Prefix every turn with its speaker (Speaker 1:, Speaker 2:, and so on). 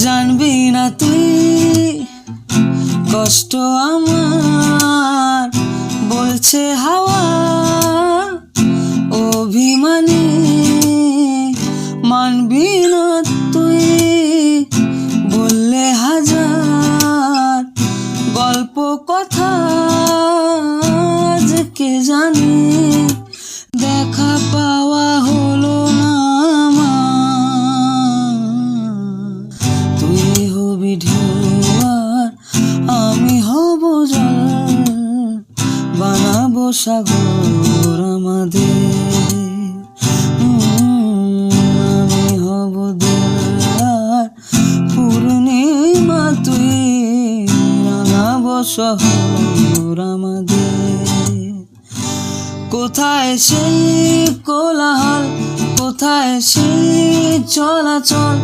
Speaker 1: জানবি না তুই কষ্ট আমার, বলছে হাওয়া অভিমানী। মানবি না তুই বললে হাজার গল্প কথা, যে কে জানে দেখা পাওয়া হলো না আমার। তুই হবি ঢেউ আর আমি হব জল, বানাবো সাগর আমাদের। আমি হব দেয়ার পূর্ণিমা, তুই বানাবো শহর আমাদের। কোথায় সেই কোলাহল, কোথায় সেই চলাচল,